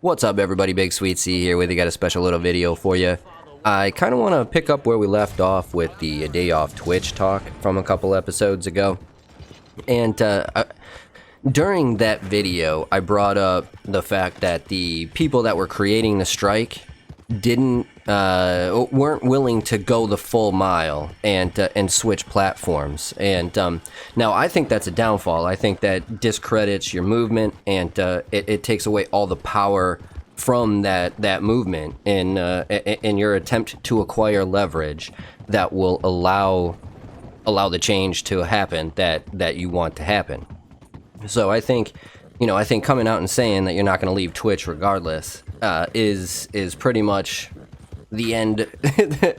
What's up, everybody? BigSweetC here with you. Got a special little video for you. I kind of want to pick up where we left off with the day off Twitch talk from a couple episodes ago. And during that video, I brought up the fact that the people that were creating the strike weren't willing to go the full mile and switch platforms. And now I think that's a downfall. I think that discredits your movement, and it takes away all the power from that movement in your attempt to acquire leverage that will allow the change to happen that you want to happen. So I think coming out and saying that you're not going to leave Twitch regardless is pretty much the end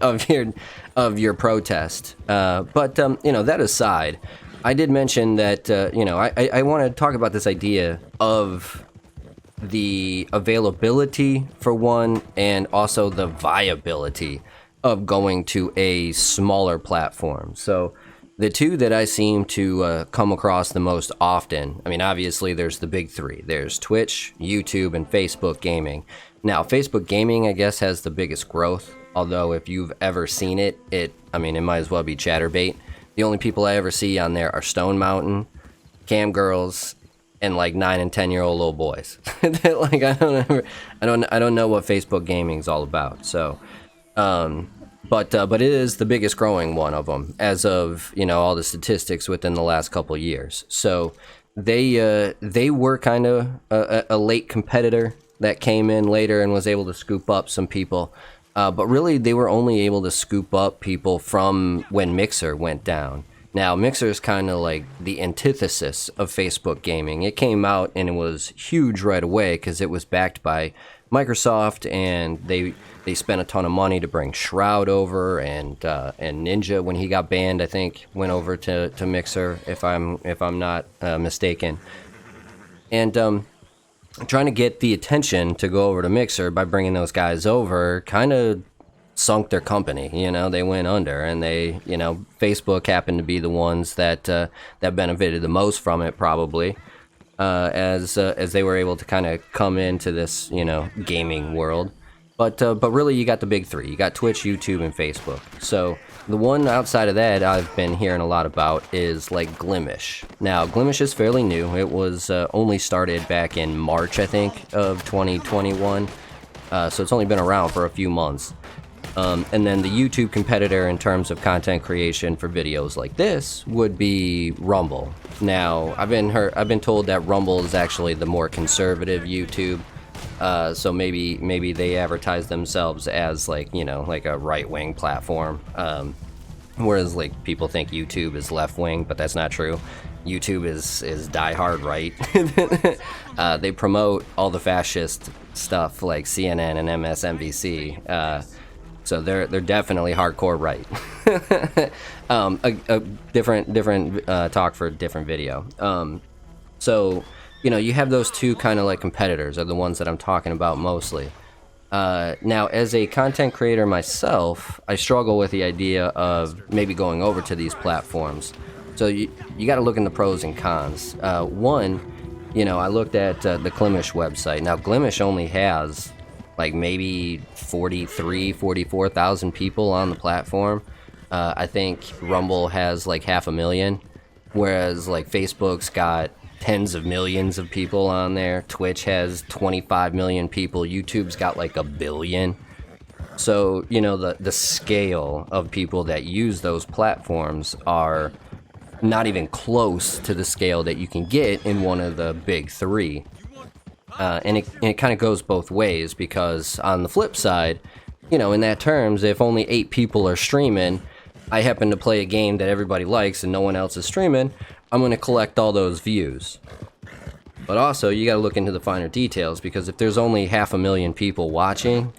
of your protest. But that aside, I did mention that I want to talk about this idea of the availability for one, and also the viability of going to a smaller platform. So the two that I seem to come across the most often, I mean, obviously there's the big three. There's Twitch, YouTube, and Facebook gaming. Now, Facebook gaming, I guess, has the biggest growth, although if you've ever seen it might as well be chatterbait. The only people I ever see on there are Stone Mountain, cam girls, and like 9 and 10-year-old little boys. Like I don't know what Facebook gaming is all about. So, but it is the biggest growing one of them as of all the statistics within the last couple of years. So they were kind of a late competitor that came in later and was able to scoop up some people. But really, they were only able to scoop up people from when Mixer went down. Now, Mixer is kind of like the antithesis of Facebook gaming. It came out and it was huge right away because it was backed by Microsoft, and they spent a ton of money to bring Shroud over, and Ninja, when he got banned, I think went over to Mixer, if I'm not mistaken. And trying to get the attention to go over to Mixer by bringing those guys over kind of sunk their company. They went under, and they Facebook happened to be the ones that benefited the most from it, probably, as they were able to kind of come into this gaming world. But really, you got the big three. You got Twitch, YouTube, and Facebook. So the one outside of that I've been hearing a lot about is like Glimish. Now, Glimish is fairly new. It was only started back in March, I think, of 2021. So it's only been around for a few months. And then the YouTube competitor in terms of content creation for videos like this would be Rumble. Now, I've been told that Rumble is actually the more conservative YouTube. So maybe they advertise themselves as like a right-wing platform, whereas like people think YouTube is left-wing, but that's not true. YouTube is die-hard right. They promote all the fascist stuff like CNN and MSNBC. So they're definitely hardcore right. A different talk for a different video. So you have those two kind of like competitors are the ones that I'm talking about mostly. Now, as a content creator myself, I struggle with the idea of maybe going over to these platforms. So you got to look in the pros and cons. One, I looked at the Glimish website. Now, Glimish only has like maybe 44,000 people on the platform. I think Rumble has like 500,000, whereas like Facebook's got tens of millions of people on there. Twitch has 25 million people. YouTube's got like 1 billion. So, the scale of people that use those platforms are not even close to the scale that you can get in one of the big three. And it kind of goes both ways, because on the flip side, in that terms, if only 8 people are streaming, I happen to play a game that everybody likes and no one else is streaming, I'm going to collect all those views. But also, you got to look into the finer details, because if there's only 500,000 people watching,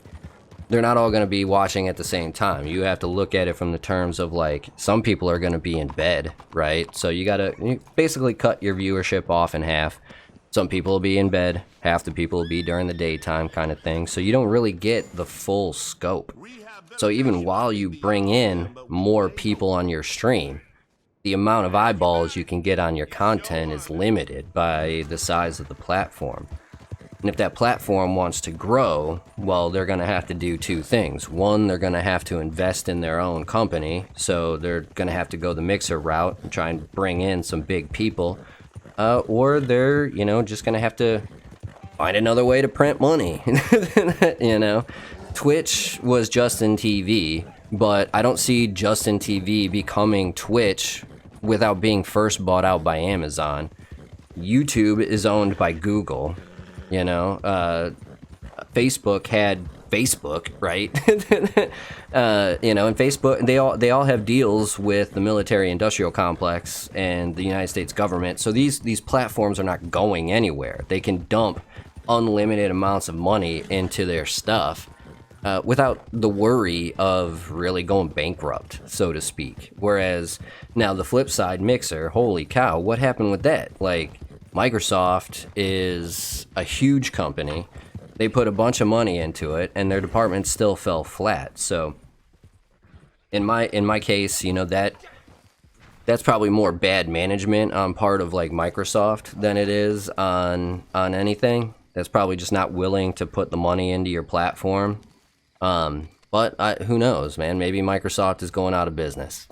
they're not all going to be watching at the same time. You have to look at it from the terms of like, some people are going to be in bed, right? So you basically cut your viewership off in half. Some people will be in bed, half the people will be during the daytime, kind of thing. So you don't really get the full scope. So even while you bring in more people on your stream, the amount of eyeballs you can get on your content is limited by the size of the platform. And if that platform wants to grow, well, they're going to have to do two things. One, they're going to have to invest in their own company. So they're going to have to go the Mixer route and try and bring in some big people. Or they're, just going to have to find another way to print money. Twitch was Justin TV, but I don't see Justin TV becoming Twitch without being first bought out by Amazon. YouTube is owned by Google. Facebook had Facebook, right? And Facebook, they all have deals with the military-industrial complex and the United States government. So these platforms are not going anywhere. They can dump unlimited amounts of money into their stuff without the worry of really going bankrupt, so to speak. Whereas now the flip side, Mixer, holy cow, what happened with that? Like, Microsoft is a huge company. They put a bunch of money into it, and their department still fell flat. So, in my case, that's probably more bad management on part of like Microsoft than it is on anything. That's probably just not willing to put the money into your platform. But who knows, man? Maybe Microsoft is going out of business.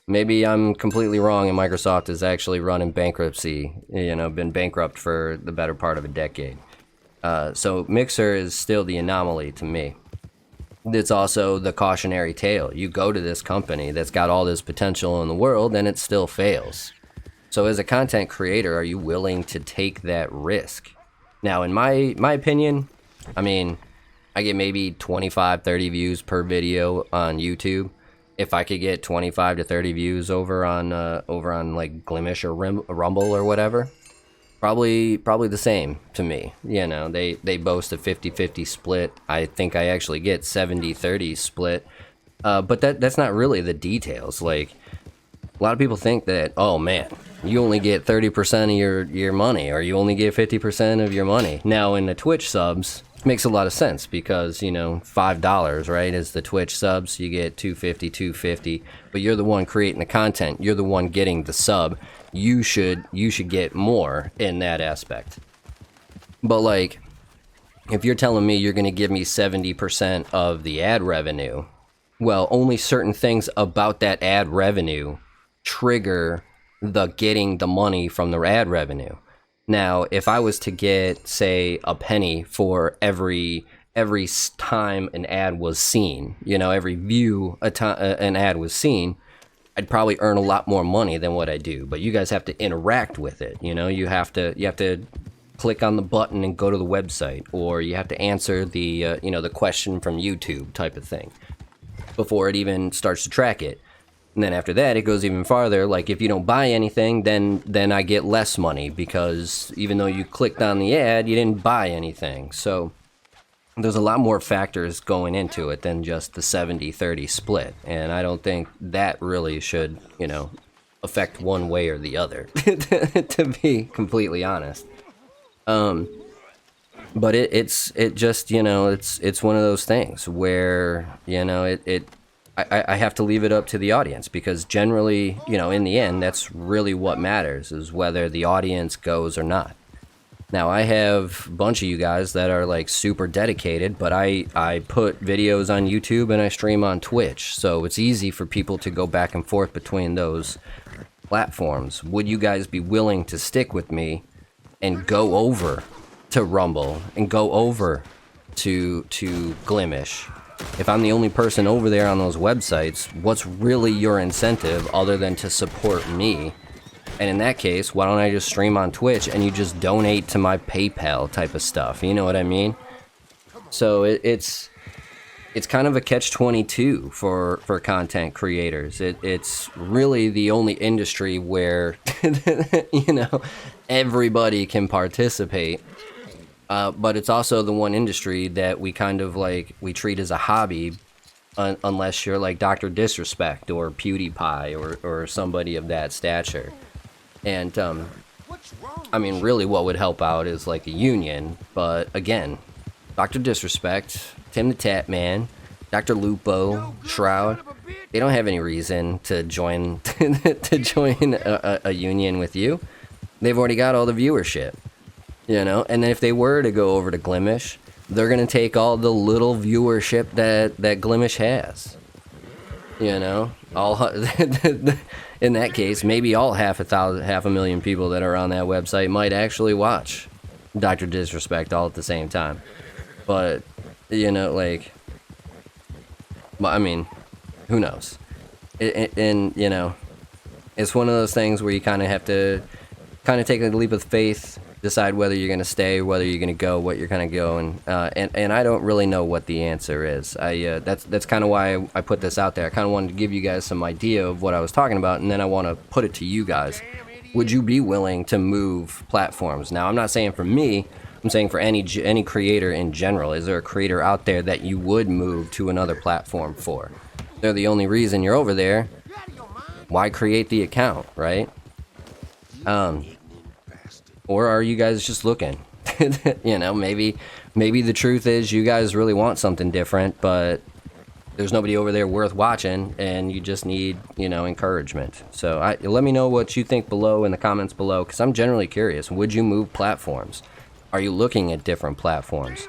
maybe I'm completely wrong, and Microsoft is actually running bankruptcy. Been bankrupt for the better part of a decade. So Mixer is still the anomaly to me. It's also the cautionary tale. You go to this company that's got all this potential in the world, and it still fails. So as a content creator, are you willing to take that risk? Now, in my opinion, I get maybe 25, 30 views per video on YouTube. If I could get 25 to 30 views over on like Glimish or Rumble or whatever, probably the same to me. They boast a 50-50 split. I think I actually get 70-30 split. But that's not really the details. Like, a lot of people think that, oh man, you only get 30% of your money, or you only get 50% of your money. Now in the Twitch subs, makes a lot of sense because, $5, right, is the Twitch subs. You get $2.50, but you're the one creating the content. You're the one getting the sub. You should get more in that aspect. But like, if you're telling me you're going to give me 70% of the ad revenue, well, only certain things about that ad revenue trigger the getting the money from the ad revenue. Now, if I was to get, say, a penny for every time an ad was seen, every view an ad was seen, I'd probably earn a lot more money than what I do. But you guys have to interact with it. You have to click on the button and go to the website, or you have to answer the the question from YouTube type of thing before it even starts to track it. And then after that, it goes even farther. Like, if you don't buy anything, then I get less money, because even though you clicked on the ad, you didn't buy anything. So there's a lot more factors going into it than just the 70-30 split. And I don't think that really should, affect one way or the other, to be completely honest. But it's just, it's one of those things where, I have to leave it up to the audience, because generally, in the end, that's really what matters, is whether the audience goes or not. Now, I have a bunch of you guys that are like super dedicated, but I put videos on YouTube and I stream on Twitch, so it's easy for people to go back and forth between those platforms. Would you guys be willing to stick with me and go over to Rumble and go over to Glimish? If I'm the only person over there on those websites, what's really your incentive other than to support me? And in that case, why don't I just stream on Twitch and you just donate to my PayPal type of stuff? You know what I mean? So it's kind of a catch-22 for content creators. It's really the only industry where everybody can participate. But it's also the one industry that we kind of we treat as a hobby, unless you're like Dr. Disrespect or PewDiePie or somebody of that stature. And really what would help out is like a union. But again, Dr. Disrespect, Tim the Tap Man, Dr. Lupo, Shroud, they don't have any reason to join a union with you. They've already got all the viewership. You know, and then if they were to go over to Glimish, they're gonna take all the little viewership that Glimish has. You know, all in that case, maybe all half a million people that are on that website might actually watch Dr. Disrespect all at the same time. But you know, like, I mean, who knows? And you know, it's one of those things where you kind of have to kind of take a leap of faith, decide whether you're going to stay, whether you're going to go, what you're kind of going. And I don't really know what the answer is. That's kind of why I put this out there. I kind of wanted to give you guys some idea of what I was talking about, and then I want to put it to you guys. Would you be willing to move platforms? Now, I'm not saying for me. I'm saying for any creator in general. Is there a creator out there that you would move to another platform for? They're the only reason you're over there. Why create the account, right? Or are you guys just looking? You know, maybe the truth is you guys really want something different, but there's nobody over there worth watching, and you just need, you know, encouragement. So let me know what you think below in the comments below, because I'm generally curious. Would you move platforms? Are you looking at different platforms?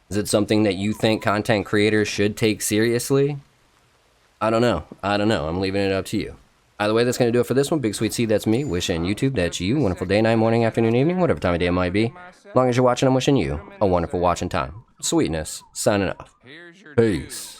Is it something that you think content creators should take seriously? I don't know. I'm leaving it up to you. Either way, that's going to do it for this one. BigSweetC, that's me. Wishing YouTube, that's you. Wonderful day, night, morning, afternoon, evening, whatever time of day it might be. As long as you're watching, I'm wishing you a wonderful watching time. Sweetness, signing off. Peace.